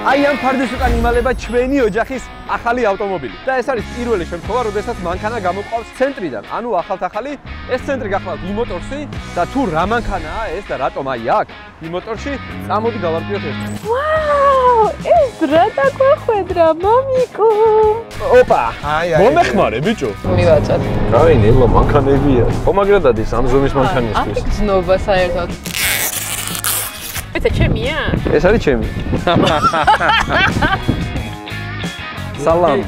აი ამ ფარდის უკან იმალება ჩვენი ოჯახის ახალი ავტომობილი. და ეს არის პირველი შემთხვევა, როდესაც მანქანა გამოყავს ცენტრიდან. ანუ ახალ-ახალი ეს ცენტრი გახლავთ იმოტორსი და თუ რა მანქანაა ეს და რატომ აი აქ იმოტორში, წამოდი გავარკვიოთ ერთად. ვაუ, ეს რა დაგვახვედრა, მამიკო. ოპა! მომეხმარე, ბიჭო. მივაწად. რავი, ნელა მანქანებია. ხომაგრად დადის ამ ზომის მანქანისთვის. აქ ძნობა საერთოდ. ეს ჩემია? ეს არის ჩემი. სალამ.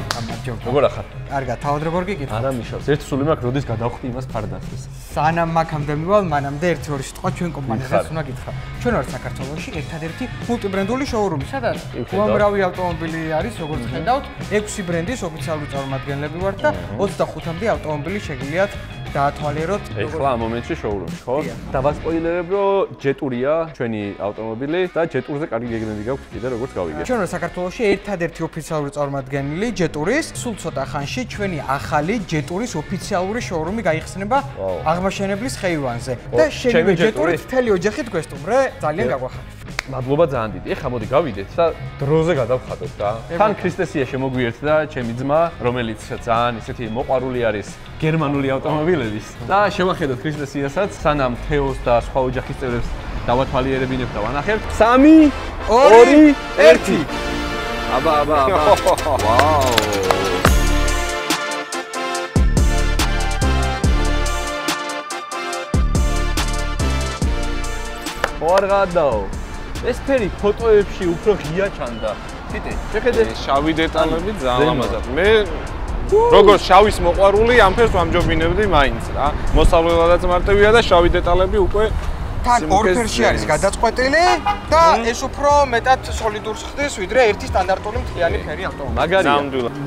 როგორ ახარ? კარგად, თავად როგორ გიკითხო? არა მიშავს. ერთ სული მაქვს, როდის გადავხვდი იმას ფარდასთვის. სანამ მაგამდე მივალ, მანამდე ერთი-ორი სიტყვა ჩვენ კომპანიასაც უნდა გითხრა. ჩვენ ვართ საქართველოში ერთადერთი მულტიბრენდული შოურუმი, სადაც უამრავი ავტომობილი არის, როგორც ხედავთ, 6 ბრენდის ოფიციალური წარმომადგენლები ვართ და 25-მდე ავტომობილი შეგიძლიათ დაათვალიეროთ. ეხლა ამ მომენტში შოურუმში, ხო? დავასპოილერებ, რომ ჯეტურია ჩვენი ავტომობილი და ჯეტურზე კარგი გეგმები გაქვთ კიდე როგორც გავიგე. ჩვენ ვართ საქართველოში ერთადერთი ოფიციალური წარმომადგენელი ჯეტურის. სულ ცოტა ხანში ჩვენი ახალი ჯეტურის ოფიციალური შოურუმი გაიხსნება აღმაშენებლის ხეივანზე. და შენივე ჯეტურით მთელი ოჯახით გვესტუმრე, ძალიან გაგვახარეთ. მადლობა ძალიან დიდი. ეხლა მოდი გავიდეთ და დროზე გადავხატოთ და თან ქრისტესია შემოგვიერთდა ჩემი ძმა, რომელიც ძალიან ისეთი მოყვარული არის გერმანული ავტომობილების და შევახედოთ ქრისტესიასაც, სანამ თეოს და სხვა ოჯახის წევრებს დავათვალიერებინებთ და ვანახებთ. 3 2 1 აბა ვაუ ორღადაო ეს ფერი ფოტოებში უფრო ღია ჩანდა. თიტი, შეხედე შავი დეტალები ძალიან ლამაზად. მე როგორც შავის მოყვარული ამ ფერს ვამჯობინებდი მაინც რა. მოსავლელადაც მარტივია და შავი დეტალები უკვე თან ორ ფერში არის გადაწყვეტილი და ეს უფრო მეტად სოლიდურს ხდის, ვიდრე ერთი სტანდარტული მთლიანი ფერი ავტომობილი. მაგარია.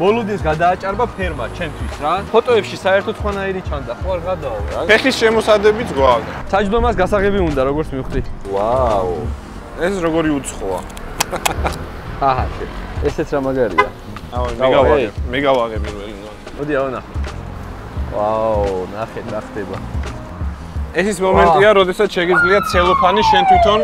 მოლოდინს გადააჭარბა ფერმა ჩემთვის რა. ფოტოებში საერთოდ სხვანაირი ჩანდა. ხო არ გადაო რა. ფეხის შემოსადებიც გვაქვს. საჯდომას გასაღები უნდა როგორც მივხვდი. ვაუ. ეს როგორი უცხოა. აჰა, ესეც რა მაგარია. მე გავაღე პირველი. მოდი ავანახო. ვაუ, ნახეთ რა ხდება. ეს ის მომენტია, როდესაც შეგიძლია ცელოფანი შენ თვითონ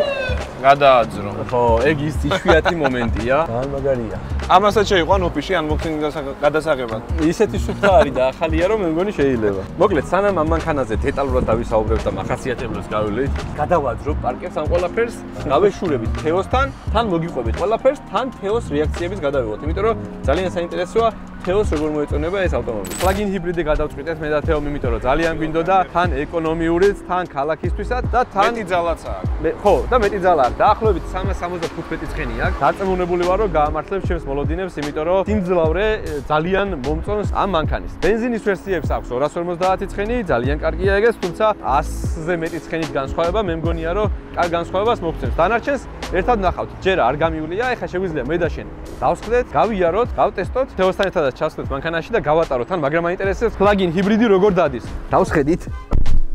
გადააძრო. ხო, ეგ ის იშვიათი მომენტია. ძალიან მაგარია. ამასაც შეიყვან ოფისში unboxing გადასაღებად. ისეთი სუფთა არის და ახალია რომ მე მგონი შეიძლება. მოკლედ, სანამ ამ მანქანაზე დეტალურად დავისაუბრებ და მახასიათებლებს გავივლით, გადავაძრობ პარკებს ამ ყველაფერს, გავეშურებით თეოსთან, თან მოგიყვებით ყველაფერს, თან თეოს რეაქციების გადავიღოთ. იმიტომ რომ ძალიან საინტერესოა თეოს როგორ მოეწონება ეს ავტომობილი. პლაგინ ჰიბრიდი გადავწყვიტეთ მე და თეომ, იმიტომ რომ ძალიან გვინდოდა თან ეკონომიურიც, თან ქალაქისთვისაც და თან მეტი ძალაც აქვს. ხო, და მეტი ძალა აქვს. დაახლოებით 375 ცხენი აქვს. დაწემუნებული ვარ რომ გაამართლებ ჩემს მოლოდინებს, იმიტომ რომ სიმძლავრე ძალიან მომწონს ამ მანქანის. ბენზინის ვერსიებს აქვს 250 ცხენი, ძალიან კარგია ეგეც, თუმცა 100-ზე მეტი ცხენით განსხვავება მე მგონია რომ კარგ განსხვავებას მოგცემს. დანარჩენს ერთად ნახავთ. ჯერ არ გამივლია, ეხლა შეგვიძლია მე და შენ დავსხდეთ, გავიაროთ, გავტესტოთ, თეოსთან ერთადაც ჩავსხდეთ მანქანაში და გავატაროთ თან, მაგრამ მაინტერესებს პლაგინ ჰიბრიდი როგორ დადის. დავსხედით.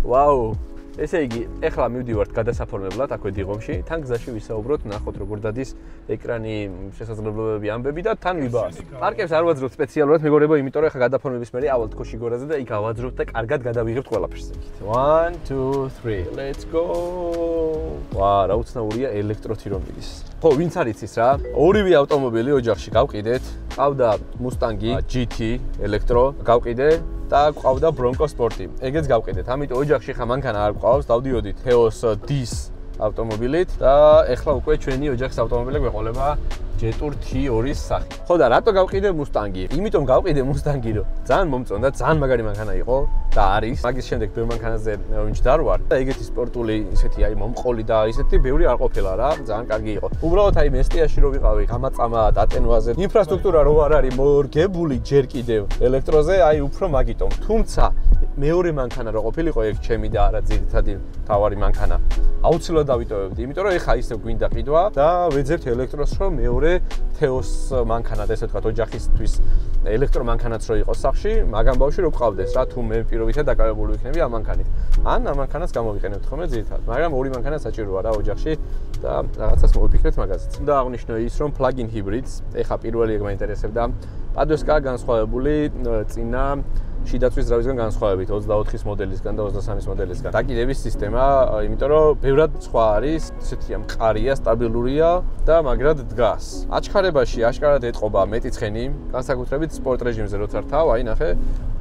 ვაუ. ესე იგი, ეხლა მივდივართ გადასაფორმებლად აქვე დიღომში, თან გზაში ვისაუბროთ, ნახოთ როგორ დადის ეკრანი, შესაძლებლობები, ამბები და თან ვიბაასოთ. პარკებს არ ვაძრობთ სპეციალურად, მეგობრებო, იმიტომ რომ ეხლა გადაფორმების მერე ავალთ ქოშიგორაზე და იქ ავაძრობთ და კარგად გადავიღებთ ყველაფერს. 1 2 3 let's go. ვა, რა უცნაურია ელექტროთი რომ მიდის. ხო, ვინც არ იცის რა, ორივე ავტომობილი ოჯახში გავყიდეთ. ყავდა Mustang GT ელექტრო, გავყიდე და ყავდა Bronco Sport. ეგეც გავყიდეთ. ამიტომ ოჯახში ხა მანქანა არ ყავს, დავდიოდით Theos DS ავტომობილით და ეხლა უკვე ჩვენი ოჯახის ავტომობილი გვეყოლება ჯეტურ T2-ის სახით. ხო და რატო გავყიდე Mustang-ი? იმიტომ გავყიდე Mustang-ი, რომ ძალიან მომწონდა, ძალიან მაგარი მანქანა იყო და არის. მაგის შემდეგ ბევრ მანქანაზე ვინჩ დარვარ და ეგეთი სპორტული, ისეთი აი მომყოლი და ისეთი ბევრი არ ყოფილა რა, ძალიან კარგი იყო. უბრალოდ აი მესტიაში რო ვიყავი, გამაწამა დატენვაზე, ინფრასტრუქტურა რო არ არის მორგებული ჯერ კიდევ ელექტროზე, აი უფრო მაგიტომ. თუმცა მეორე მანქანა რო ყოფილიყო ეგ ჩემი და არა ძირითადი თავარი მანქანა. აუცილებლად დავიტოვებდი, იმიტომ რომ ეხა ისე გვინდა ყიდვა და ვეძებთ ელექტროს, რომ მეორე თეოს მანქანა და ესე ვთქვათ ოჯახისთვის ელექტრომანქანაც რო იყოს სახში, მაგამ ბავშვი რო გყავდეს რა, თუ მე პირობითად დაკავებული ვიქნები ამ მანქანით. ან ამ მანქანას გამოვიყენებთ ხოლმე ძირითადად, მაგრამ ორი მანქანა საჭიროა რა ოჯახში და რაღაცას მოვიფიქრეთ მაგაზეც. უნდა აღვნიშნო ის, რომ plug-in hybrids, ეხა პირველი ეგ მაინტერესებდა, პადოსკა განსხვავებული წინა შიდაწვის ძრავისგან განსხვავებით 24-ის მოდელისგან და 23-ის მოდელისგან. დაკიდების სისტემა, იმიტომ რომ ბევრად სხვა არის, ესეთია მყარია, სტაბილურია და მაგრად დგას. აჩქარებაში აშკარად ეტყობა მეტი ცხენი, განსაკუთრებით სპორტ რეჟიმზე როცა რთავ, აი ნახე,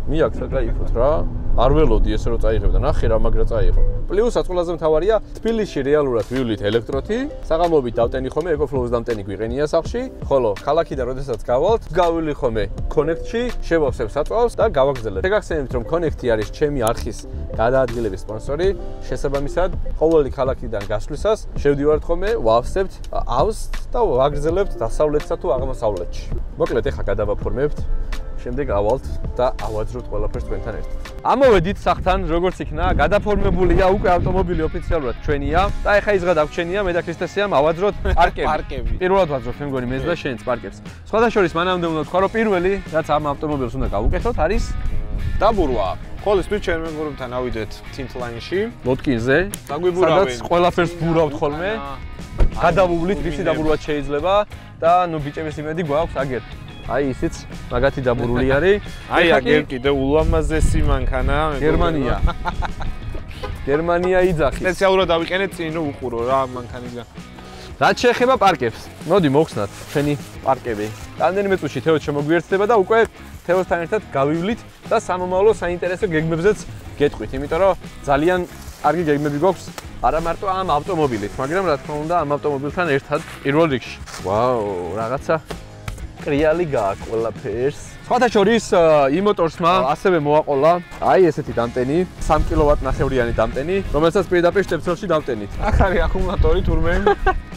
მიაქ საკაიფოთ რა. არ ველოდი ესე რომ წაიღებ და ნახე რა მაგრა წაიღო. პლუსაც ყველაზე მთავარია, თბილისში რეალურად ვივლით ელექტროთი, საღამოობით დავტენი ხომე ეკოფლოუს დამტენი გვიყენია სახლში, ხოლო ქალაქიდან როდესაც გავალთ, გავილი ხომე კონექტში, შევავსებ საწვავს და გავაგრძელებ. შეგახსენებთ რომ კონექტი არის ჩემი არხის გადაადგილების სპონსორი, შესაბამისად, ყოველი ქალაქიდან გასვლისას შევდივართ ხომე, ვავსებთ ავს და ვაგრძელებთ დასავლეთსა თუ აღმოსავლეთში. მოკლედ ეხა გადავაფორმებთ შემდეგ ავალთ და ავაძროთ ყველაფერს თქვენთან ერთად. ამოვედით სახთან, როგორც იქნა, გადაფორმებულია უკვე ავტომობილი ოფიციალურად ჩვენია და ეხა ის დღე დაგვრჩენია მე და ქრისტესიამ ავაძროთ პარკები. პირველად ვაძრობთ მე მგონი მეზდა შენც პარკებს. სხვადასხვა მანამდე უნდა თქვა რომ პირველი რაც ამ ავტომობილს უნდა გავუკეთოთ არის დაბურვა. ხოლმე ჩვენ მეგობრებთან ავიდეთ თინთლაინში, ლოტკინზე. დაგვიბურავენ. სადაც ყველაფერს ბურავთ ხოლმე. გადავუვლით რისი დაბურვა შეიძლება და ნუ ბიჭების იმედი გვაქვს აგერ. აი ისიც მაგათი დაბურული არის. აი აგერ კიდე ულამაზესი მანქანა. გერმანია. გერმანია იძახის. სპეციალურად დავიყენეთ წინ რომ უყურო რა მანქანიდან. რაც შეეხება პარკებს, მოდი მოვხსნათ ჩვენი პარკები. რამდენიმე წუთში თეო შემოგვიერთდება და უკვე თეოსთან ერთად გავივლით და სამომავლო საინტერესო გეგმებზეც გეტყვით, იმიტომ რომ ძალიან კარგი გეგმები გვაქვს არა მარტო ამ ავტომობილით, მაგრამ რა თქმა უნდა ამ ავტომობილთან ერთად პირველ რიგში. ვაუ, რაღაცა კრიალი გააქვს ყველაფერს. სხვათა შორის იმოტორსმა ასევე მოაყოლა აი ესეთი დამტენი, 3 კილოვატ-ნახევრიანი დამტენი, რომელსაც პირდაპირ შტეპსელში დავტენით. აქ არის აკუმულატორი თურმე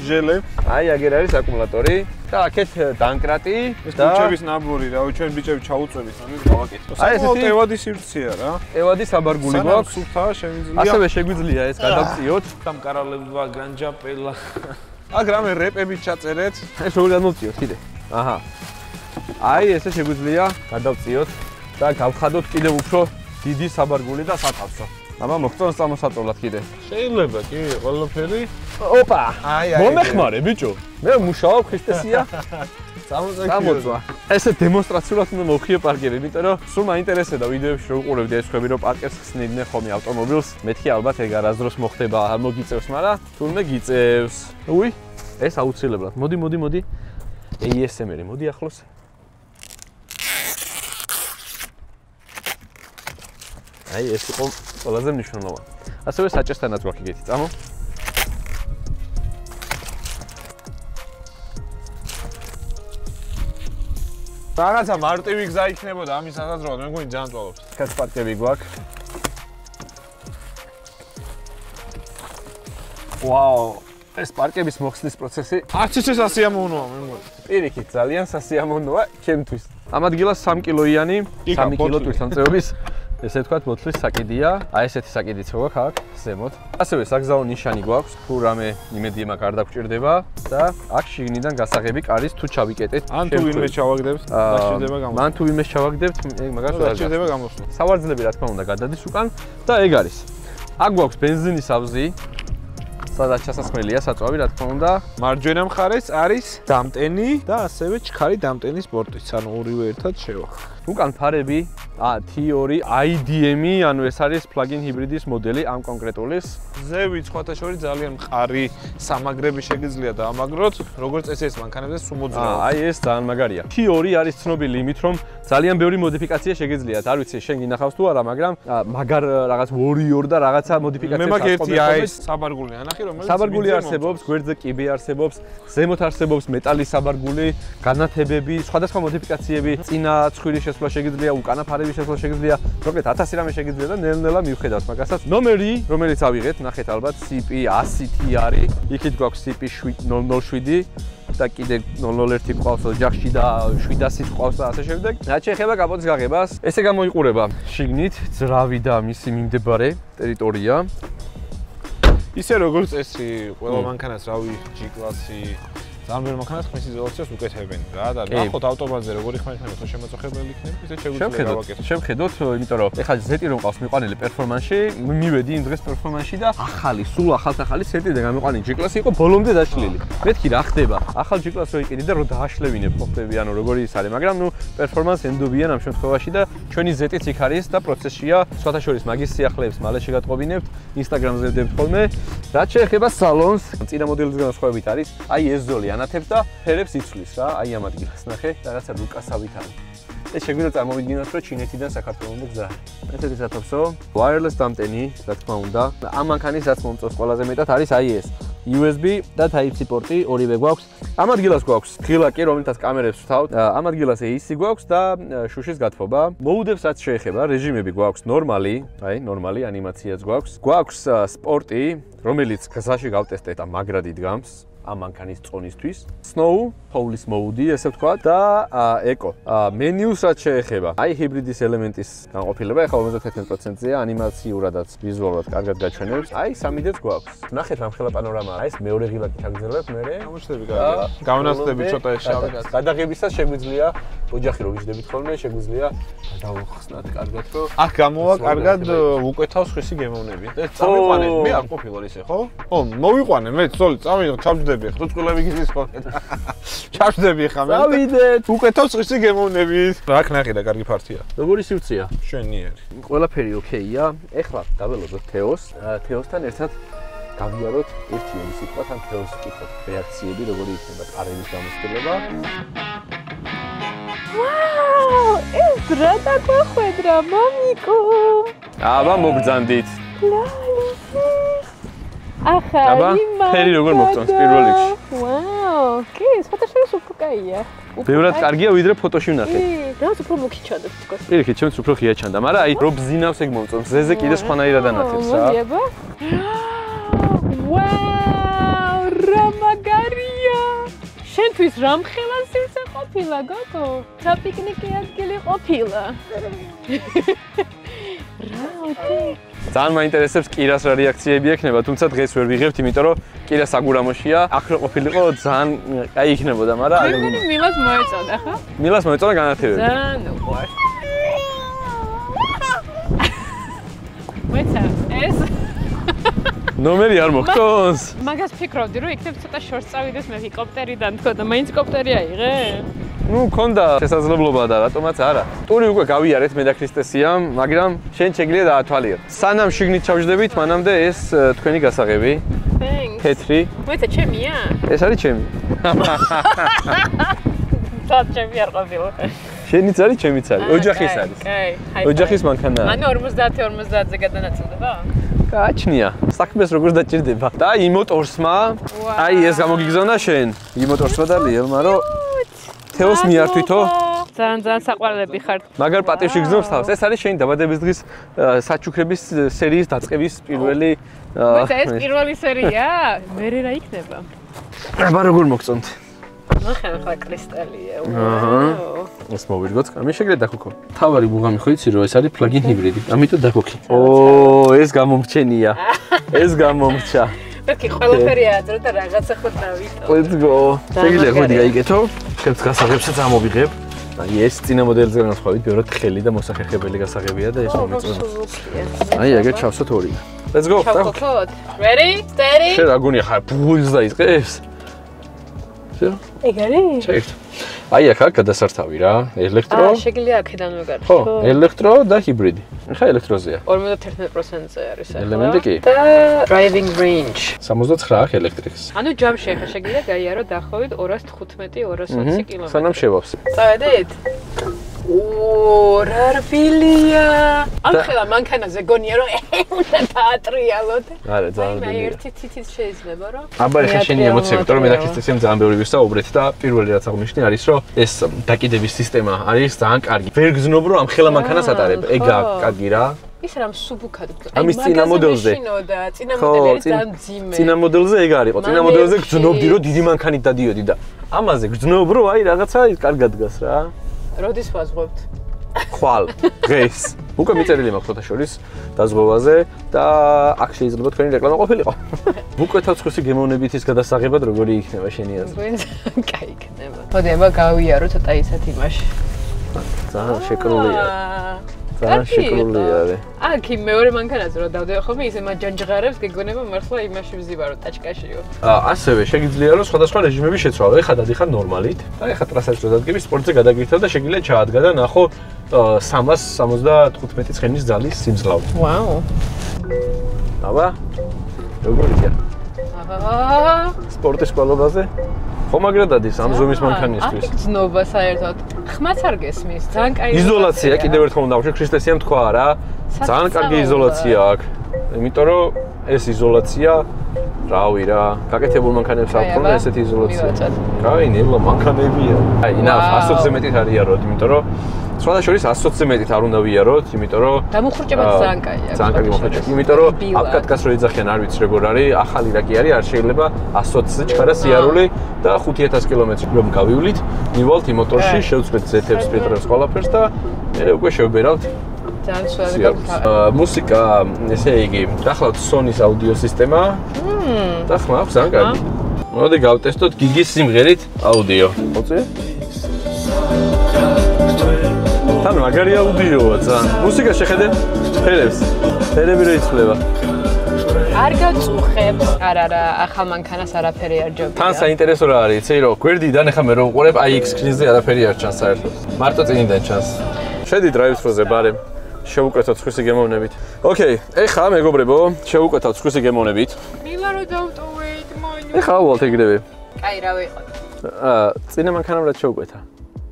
ჟელე. აი აგერ არის აკუმულატორი და აქეთ დანკრატი და ბიჭების ნაბური რა, ჩვენ ბიჭები ჩაუწვევით, ამის გავაკეთოთ. აი ესეთი ევადი სივრცეა რა. ევადი საბარგული გვაქვს. სუფთაა შემიძლია. ასევე შეგვიძლია ეს გადავწიოთ. დამკარალებდა განჯაპელა. აქ რამე რეპები ჩაწერეთ. ეს როგორ გადმოვწიოთ კიდე? აჰა. აი ესე შეგვიძლია გადავწიოთ და გავხადოთ კიდევ უფრო დიდი საბარგული და სათავსო. აბა მოხწონს წამოსაწოლად კიდე. შეიძლება კი ყველაფერი. ოპა! მომეხმარე ბიჭო. მე მუშაობ ქრისტესია. წამოწვა. ესე დემონსტრაციულად უნდა მოვხიე პარკები, იმიტომ რომ სულ მაინტერესებდა ვიდეოებში რო უყურებდი ეს ხვები რომ პარკებს ხსნიდნენ ხოლმე ავტომობილს. მეთქი ალბათ ეგ არასდროს მოხდება, არ მოგიწევს, მაგრამ თურმე გიწევს. უი, ეს აუცილებლად. მოდი. ASMR-ი, მოდი ახლოს. აი ეს იყო ყველაზე მნიშვნელოვანი. ასევე საჭესთანაც გვაქვს იგეთი, წამო. რაღაცა მარტივი გზა იქნებოდა ამის საზრდოად, მე მგონი ძალიან წვალობს. კაც პარკები გვაქვს. ვაუ, ეს პარკების მოხსნის პროცესი არც ისე სასიამოვნოა მე მგონი. პირიქით ძალიან სასიამოვნოა ჩემთვის. ამ ადგილას 3 კილოიანი, 3 კილო თვითონწეობის ესე ვთქვათ, ბოთლის საკიდია. აი ესეთი საკიდიც გვაქვს აქ, ზემოთ. ასევე საგზაო ნიშანი გვაქვს, თუ რამე იმედი მაქვს არ დაგჭირდება და აქ შიგნიდან გასაღები კარის თუ ჩავიკეტეთ. ან თუ ვინმე ჩავაგდებთ, დაჭირდება გამოსვლა. მან თუ ვინმე ჩავაგდებთ, მაგას ვერ დაჭირდება გამოსვლა. სავარძლები რა თქმა უნდა გადადის უკან და ეგ არის. აქ გვაქვს ბენზინის ავზი. სადაც ჩასასხმელია საწვავი, რა თქმა უნდა. მარჯვენა მხარეს არის დამტენი და ასევე ჩქარი დამტენის პორტიც, ანუ ორივე ერთად შევახ. უკან ფარები T2 IDM-ი, ანუ ეს არის plug-in ჰიბრიდის მოდელი ამ კონკრეტულის. ზევით სხვათა შორის ძალიან მყარი სამაგრები შეგიძლია დაამაგროთ, როგორც ეს მანქანებზე სუმოძრაობ. აი ეს ძალიან მაგარია. T2 არის ცნობილი იმით, რომ ძალიან ბევრი მოდიფიკაცია შეგიძლიათ. არ ვიცი, შენ გინახავს თუ არა, მაგრამ მაგარ რაღაც warrior და რაღაცა მოდიფიკაცია მე მაგ ერთია ეს საბარგული ანახი, რომელიც საბარგული არსებობს, გვერდზე კიბე არსებობს, ზემოთ არსებობს მეტალის საბარგული, განათებები, სხვადასხვა მოდიფიკაციები, წინა ცხვირის შესვლა შეგიძლია, უკანა ფარების შესვლა შეგიძლია, მოკლედ 1000 რამე შეგიძლია და ნელ-ნელა მივხედავთ მაგასაც. ნომერი, რომელიც ავიღეთ, ნახეთ ალბათ CP100T არის. იქით გვაქვს CP007 და კიდე 001 ყავს ოჯახში და 700 ყავს და ასე შემდეგ. რაც შეეხება კაპოტის გაღებას, ესე გამოიყურება შიგნით ძრავი და მისი მიმდებარე ტერიტორია. ისე როგორც წესი, ყველა მანქანას რავი G-კლასი ძალიან ვერ მანქანას ხმის იზოლაციას უკეთებენ რა და ნახოთ ავტობანზე როგორი ხმა იქნება თუ შემაწუხებელი იქნება ისე შეგვიძლია გავაკეთოთ. შევხედოთ, იმიტომ რომ ეხლა ზეტი რომ ყავს მიყვანილი პერფორმანსში, მივედი იმ დღეს პერფორმანსში და ახალი, სულ ახალი სეტიდან გამოყვანილი G-კლასი იყო ბოლომდე დაშლილი. მეთქი რა ხდება? ახალ G-კლასს რო იყიდი და რო დააშლევინებ ხოხდები, ანუ როგორი ის არის, მაგრამ ნუ პერფორმანს ენდობიან ამ შემთხვევაში და ჩვენი ზეტიც იქ არის და პროცესია. სხვათა შორის მაგის სიახლეებს მალე შეგატყობინებთ, Instagram-ზე ვდებთ ხოლმე. რაც შეეხება სალონს, წინა მოდელის განსხვავებით არის, აი ეს ზოლი ანათებს და ფერებს იცვლის რა, აი ამ ადგილას ნახე, რაღაცა რუკასავით არის. ეს შეგვიძლია წარმოვიდგინოთ, რომ ჩინეთიდან საქართველოს გზა. ესეთი სათოფსო, wireless დამტენი, რა თქმა უნდა. ამ მანქანის რაც მომწონს ყველაზე მეტად არის აი ეს. USB და Type-C პორტი ორივე გვაქვს. ამ ადგილას გვაქვს ღილაკი, რომელთაც კამერებს ვთავთ. ამ ადგილას AC გვაქვს და შუშის გათბობა. მოუდებს რაც შეეხება, რეჟიმები გვაქვს ნორმალი, აი ნორმალი ანიმაციაც გვაქვს. გვაქვს სპორტი, რომელიც გზაში გავტესტეთ და მაგრად იდგამს. ამ მანქანის წონისთვის. Snow, Police Mode, ესე ვთქვა და Eco. მენიუს რაც შეეხება, აი ჰიბრიდის ელემენტის განყოფილება, ეხლა 51%-ია, ანიმაციურადაც ვიზუალურად კარგად გაჩვენებს. აი 3D-ც გვაქვს. ნახეთ რამხელა პანორამა, აი ეს მეორე ღილაკი ჩაგზელებ მე. გამოჩნდები კარგი. გავნაცდები ცოტა ეს შავი. გადაღებისას შეგვიძლია ოჯახი რო ვიждდებით ხოლმე, შეგვიძლია გადავხსნათ კარგად, რომ აქ გამოვა კარგად უკვეთავს ხისი გემოვნები. და წამიყვანე, მე არ ყოფილვარ ისე, ხო? ხო, მოვიყვანე მე, სოლი, ჩავჯდები, ხო წყვილები გიზის ხოლმე. ჩავჯდები ხა მე. დავიდეთ. უკვეთავს ხისი გემოვნები. რა ქნახი და კარგი ფართია. როგორი სივრცეა? შვენიერი. ყველაფერი ოკეია. ეხლა დაველოდოთ თეოს. თეოსთან ერთად გავიაროთ ერთი ორი სიტყვა თან თეოს ვკითხოთ რეაქციები, როგორი იქნება კარების გამოცდილება. ვაუ, ეს რა დაგვახვედრა, მამიკო. აბა მოგბრძანდით. ახალი მანქანა. ფერი როგორ მოგწონს პირველ რიგში? ვაუ, კი, ფოტოშოპს უფრო კაია. ბევრად კარგია ვიდრე ფოტოში ვნახეთ. რა უფრო მოგიჩანდა თქოს. პირიქით, ჩემს უფრო ღია ჩანდა, მაგრამ აი რო ბზინავს ეგ მომწონს. ზეზე კიდე სხვანაირად ანათებს რა. მოდიება. ვაუ, რა მაგარია. შენთვის რამხელა სივრცე ყოფილა, გოგო? საპიკნიკი ადგილი ყოფილა. რაოთი. ძალიან მაინტერესებს კირას რა რეაქციები ექნება, თუმცა დღეს ვერ ვიღებთ, იმიტომ რომ კირა საგურამოშია. აქ რო ყოფილიყო ძალიან კაი იქნებოდა, მაგრამ მე მილას მოეწოდა, ხო? მილას მოეწოდა განათებები. ძალიან უყვარს. მეცა, ეს ნომერი არ მოგწონს? მაგას ფიქრობდი, რომ იქნებ ცოტა შორს წავიდეს მე ჰელიკოპტერიდან თქო და მაინც კოპტერი აიღე? ნუ მქონდა შესაძლებლობა და რატომაც არა. ტური უკვე გავიარეთ მე და ქრისტესიამ, მაგრამ შენ შეგიძლია დაათვალიერო. სანამ შიგნით ჩავჯდებით, მანამდე ეს თქვენი გასაღები. Thanks. თეთრი. მეცა ჩემია? ეს არის ჩემი. და ჩემი არ ყოფილა. შენიც არის, ჩემიც არის. ოჯახის არის. კაი. ოჯახის მანქანაა. ანუ 50-50-ზე გადანაწილდება? გააჩნია. საქმეს როგორ დაჭირდება. და იმოტორსმა, აი ეს გამოგიგზავნა შენ. იმოტორსმა და ლიელმა, რომ თეოს მიართვითო. ძალიან საყვარლები ხართ. მაგარ პატივში გზნობს თავს. ეს არის შენი დაბადების დღის საჩუქრების სერიის დაწყების პირველი მეცა ეს პირველი სერია? მერე რა იქნება? აბა როგორ მოგწონთ? ნახე ახლა კრისტალია. ეს მოვირგოთ, ამი შეგრეთ დაქოქო. თავარი ბუღამი ხო იცი რომ ეს არის პლაგინ ჰიბრიდი. ამიტომ დაქოქი. ეს გამომრჩენია. ეს გამომრჩა. ბერკი ყველაფერი აძრო და რაღაცა ხო დავიტო. Let's go. შეგიძლია ხოდი გაიგეთო. შევც გასაღებსაც ამოვიღებ. აი ეს წინა მოდელზე განსხვავებით, ბევრად ხელი და მოსახერხებელი გასაღებია და ეს მომეწონა. აი ეგეთ ჩავსოთ ორი. Let's go. ჩავთოთ. Ready? Steady. შენ რა გონია ხარ ბულს დაიწყებს? შენ? ეგ არის? შეერთ. აი აქ გადასართავი რა, ელექტრო. შეგიძლია აქედან ვეგარჩო. ხო, ელექტრო და ჰიბრიდი. ხა ელექტროზეა. 51%-ზე არის ახლა. ელემენტი კი. და driving range. 69 აქ ელექტრიქს. ანუ ჯამში ახლა შეგიძლია გაიარო დაახლოებით 215-220 კილომეტრი. სანამ შევავს. წავედით? ოო, რა რბილია. ახლა მანქანაზე გონია რომ უნდა დაატრიალოთ. არა, ძალიან აი, რბილია. ერთი თითით შეიძლება რომ. აბა ეხა შენი ემოციები, თორემ მე და ქრისტესიამ ძალიან ბევრი ვისაუბრეთ და პირველი რაც აღნიშნე არის რომ ეს დაკიდების სისტემა არის ძალიან კარგი. ვერ გზნობ რომ ამ ხელა მანქანას ატარებ. ეგა კარგი რა. ის რამ სუბუქად. ამის წინა მოდელზე. წინა მოდელი არის ძალიან ძიმე. წინა მოდელზე ეგ არისო. წინა მოდელზე გძნობდი რომ დიდი მანქანით დადიოდი და ამაზე გძნობ რომ აი რაღაცა ის კარგად დგას რა. როდის ვაზღვევთ? ხვალ დღეს უკვე მიწერილი მაქვს ფოტოშორის დაზღვევაზე და აქ შეიძლება თქვენი რეკლამა ყოფილიყო. უკვე თავცხოსი გემოვნებით ის გადასაღებად როგორი იქნება შენი აზრით? კაი იქნება. მოდი აბა გავიარო ცოტა ისეთ იმაში. ძალიან შეკრულია. ძალიან შეკრულია. აქ იმ მეორე მანქანაზე რომ დავდევ ხოლმე ისე მაჯანჯღარებს გეგონება მართლა იმაში ვზივარო ტაჩკაშიო. ასევე შეგიძლია რომ სხვადასხვა რეჟიმები შეცვალო. ეხლა დადიხარ ნორმალით და ეხლა ტრასაზე რო დადგები სპორტზე გადაგირთო და შეგიძლია ჩაადგა და ნახო 375 ცხენის ძალის სიმძლავრე. ვაუ. აბა როგორია? აჰა. სპორტის კვალობაზე? ხომ აგრა დადის ამ ზომის მანქანისთვის? აქ ძნობა საერთოდ. ხმაც არ გესმის, ძალიან კაი იზოლაცია, კიდევ ერთხელ უნდა ვუშვი, ქრისტესიამ თქვა რა. ძალიან კარგი იზოლაცია აქვს. იმიტომ რომ ეს იზოლაცია, რავი რა, გაკეთებულ მანქანებს აქვს ხოლმე ესეთი იზოლაცია. კაი, ნელა მანქანებია. აი, ინა 120-ზე მეტით არ იაროთ, იმიტომ რომ სხვადასხვა 120-ზე მეტით არ უნდა ვიაროთ, იმიტომ რომ დამუხრჭებაც ძალიან კაი აქვს. ძალიან კარგი მოხერხება, იმიტომ რომ აპკატკას რო ეძახიან, არ ვიცი როგორ არის, ახალი რა კი არის, არ შეიძლება 120-ზე ჩქარა სიარული და 5000 კილომეტრი რომ გავივლით, მივალთ იმ მოტორში, შევწყვეთ ზეთებს, ფილტრებს, ყველაფერს და მე უკვე შევბერავთ. ძალიან სულა. მუსიკა, ესე იგი, გახლავთ Sony-ს აუდიო სისტემა. და ხმა აქვს ძალიან კარგი. მოდი გავტესტოთ გიგის სიმღერით აუდიო. ხოცი? თან მაგარი აუდიოა ძალიან. მუსიკა შეხედე ფერებს. ფერები რო იცვლება. არ გაწუხებს. არა, ახალ მანქანას არაფერი არ ჯობია. თან საინტერესო რა არის, იცი რომ გვერდიდან ახლა მე რო უყურებ iX screen-ზე არაფერი არ ჩანს საერთოდ. მარტო წინიდან ჩანს. შედი drive-thru-ზე ბარემ. შევუკეთოთ ხვისი გემოვნებით. ოკეი, ეხლა მეგობრებო, შევუკეთოთ ხვისი გემოვნებით. მილა რო დავტოვეთ, მოინო. ეხლა ვალთ ეგრევე. კაი, რა ვიყოთ? წინა მანქანამ რა შევუკეთა?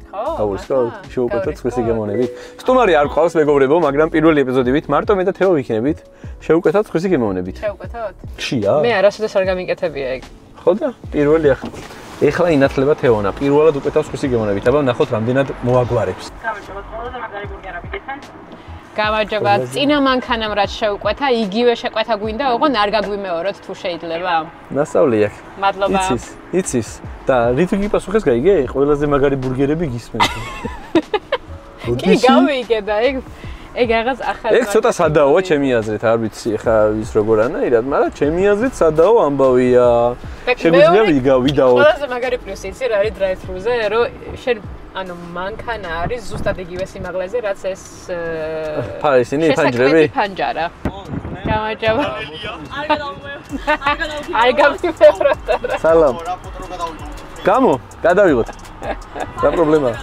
ხო? აუცილებლად შევუკეთოთ ხვისი გემოვნებით. სტუმარი არ ყავს მეგობრებო, მაგრამ პირველი ეპიზოდივით მარტო მე და თეო ვიქნებით. შევუკეთოთ ხვისი გემოვნებით. შევუკეთოთ? ხშია? მე არასოდეს არ გამიკეთებია ეგ. ხო და პირველი ახლა. ეხლა ინათლება თეონა. პირველად უკეთავს ხვისი გემოვნებით. აბა ნახოთ რამდენად მოაგვარებს. გამარჯობა, ყველაზე მაგარი ბურგერები გეცენ? გამარჯობა, წინა მანქანამ რაც შევუკვეთა, იგივე შეკვეთა გვინდა, ოღონ არ გაგვიმეოროთ თუ შეიძლება. ნასწავლი აქვს. მადლობა. იცის. და რით იგი პასუხეს გაიგე? ყველაზე მაგარი ბურგერები გისმენთ. კი, გავიგე და ეგ რაღაც ახალი. ეგ ცოტა სადაოა ჩემი აზრით, არ ვიცი ხა ის როგორ ანაირად, მაგრამ ჩემი აზრით სადაო ამბავია. შეგვიძლია ვიდაოთ. ყველაზე მაგარი პლუსი იცი რა არის drive-thru-ზე, რომ შენ ანუ მანქანა არის ზუსტად იგივე სიმაღლეზე, რაც ეს ისინი ფანჯრები. ფანჯარა. გამარჯობა. არ გამიმეოროთ. სალამ. გამო, გადავიღოთ. რა პრობლემაა?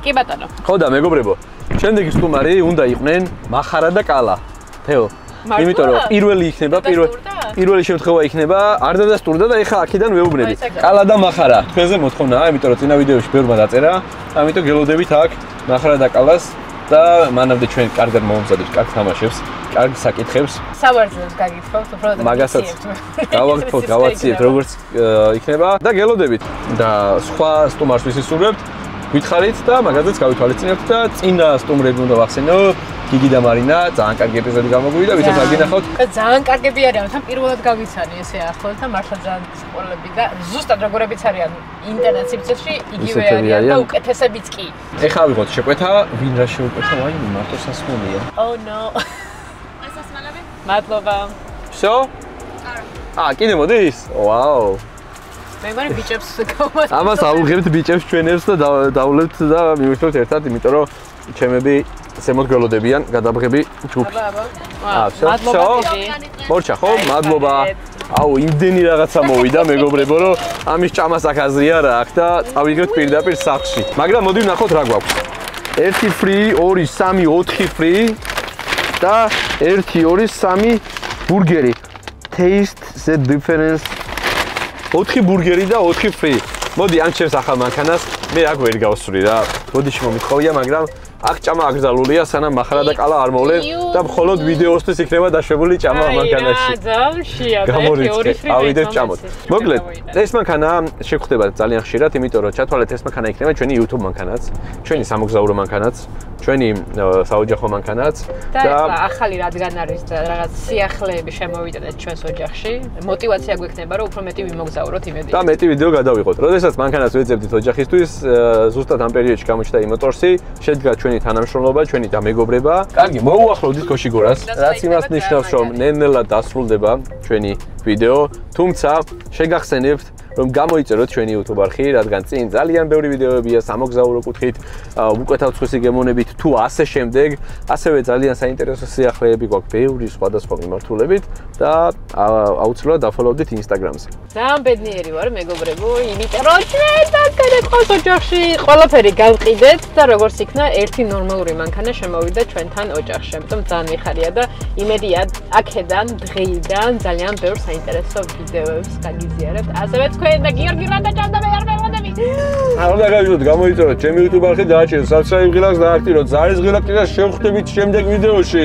კი ბატონო. ხო და მეგობრებო, შემდეგი სტუმარი უნდა იყვნენ მახარა და კალა. თეო. იმიტომ რომ პირველი იქნება, პირველი შემთხვევა იქნება, არ დადასტურდა და ეხა აქედან ვეუბნები. კალა და მახარა. თქვენზე მოთხოვნაა, იმიტომ რომ წინა ვიდეოში ბევრმა დაწერა, ამიტომ გელოდებით აქ მახარა და კალას და მანამდე ჩვენ კარგად მომზადებს, კარგ თამაშებს, კარგ საკითხებს. საბარძოს გაგითხოვთ, უბრალოდ მაგასაც გავაკეთოთ, გავაციებთ როგორც იქნება და გელოდებით. და სხვა სტუმარს ვისურვებთ, გითხარით და მაგაზეც გავითვალისწინებთ და წინა სტუმრები უნდა ვახსენო. გიგი და მარინა, ძალიან კარგი ეპიზოდი გამოგვივიდა, ვისაც არ გინახავთ. ძალიან კარგები არიან, თან პირველად გავიცანი ესე ახლოს და მართლა ძალიან სპორლები და ზუსტად როგორებიც არიან ინტერნეტ სივრცეში, იგივე არიან და უკეთესებიც კი. ეხლა ავიღოთ შეკვეთა, ვინ რა შეუკვეთა, ვაიმე მარტო სასმელია. Oh no. ასასმელები? მადლობა. Всё? კიდე მოდის? ვაუ. მე მგონი ბიჭებს გავმოწევთ. ამას აუღებთ ბიჭებს ჩვენებს და დავლებთ და მივიხდეთ ერთად, იმიტომ რომ ჩემები ზემოთ გველოდებიან, გადაბღები ჯგუფი. მადლობა დიდი. მორჩა ხო? მადლობა. აუ, იმდენი რაღაცა მოვიდა, მეგობრებო, რომ ამის ჭამას აქ აზრი არა აქვს და წავიგებთ პირდაპირ სახლში. მაგრამ მოდი ვნახოთ რა გვაქვს. 1 free, 2, 3, 4 free და 1, 2, 3 ბურგერი. Taste the difference. 4 ბურგერი და 4 free. მოდი ამ ჩემს ახალ მანქანას მე აქ ვერ გავსვრი რა. ბოდიში მომითხოვია, მაგრამ აქ ჭამა აკრძალულია, სანამ მახარა და კალა არ მოვლენ და მხოლოდ ვიდეოსთვის იქნება დაშვებული ჭამა მანქანაში. ძალიან ავიდეთ ჭამოთ. მოკლედ, ეს მანქანა შეგხვდება ძალიან ხშირად, იმიტომ რომ ჩათვალეთ ეს მანქანა იქნება ჩვენი YouTube მანქანაც, ჩვენი სამოგზაურო მანქანაც, ჩვენი საოჯახო მანქანაც და ახალი რადგან არის და რაღაც სიახლეები შემოვიდეთ ჩვენს ოჯახში, мотиваცია გვექნება, რომ უფრო მეტი ვიმოგზაუროთ იმედია. და მეტი ვიდეო გადავიღოთ. როდესაც მანქანას ვეძებდით ოჯახისთვის, ზუსტად ამ პერიოდში გამოჩნდა იმოტორსი, შედგა ჩვენი თანამშრომლობა, ჩვენი დამეგობრება. კარგი, მოუახლოვდით კოშიგორას, რაც იმას ნიშნავს, რომ ნელ-ნელა დასრულდება ჩვენი ვიდეო, თუმცა შეგახსენებთ რომ გამოიწეროთ ჩვენი YouTube არხი, რადგან წინ ძალიან ბევრი ვიდეოებია სამოგზაურო კუთხით, უკვე თავცხისი გემოვნებით თუ ასე შემდეგ, ასევე ძალიან საინტერესო სიახლეები გვაქვს ბევრი სხვადასხვა მიმართულებით და აუცილებლად დაფოლოვდით Instagram-ზე. ძალიან ბედნიერი ვარ, მეგობრებო, იმიტომ რომ ჩვენ მანქანა ყავს ოჯახში, ყველაფერი გავყიდეთ და როგორც იქნა, ერთი ნორმალური მანქანა შემოვიდა ჩვენთან ოჯახში. ამიტომ ძალიან მიხარია და იმედია აქედან დღეიდან ძალიან ბევრ საინტერესო ვიდეოებს გაგიზიარებთ. ასევე თქვენ და გიორგი რადაჭამ და მე არ მევადები. უნდა გავიგოთ, გამოიწეროთ ჩემი YouTube არხი, დააჭერეთ subscribe ღილაკს და აქტივიროთ ზარის ღილაკს და შევხვდებით შემდეგ ვიდეოში.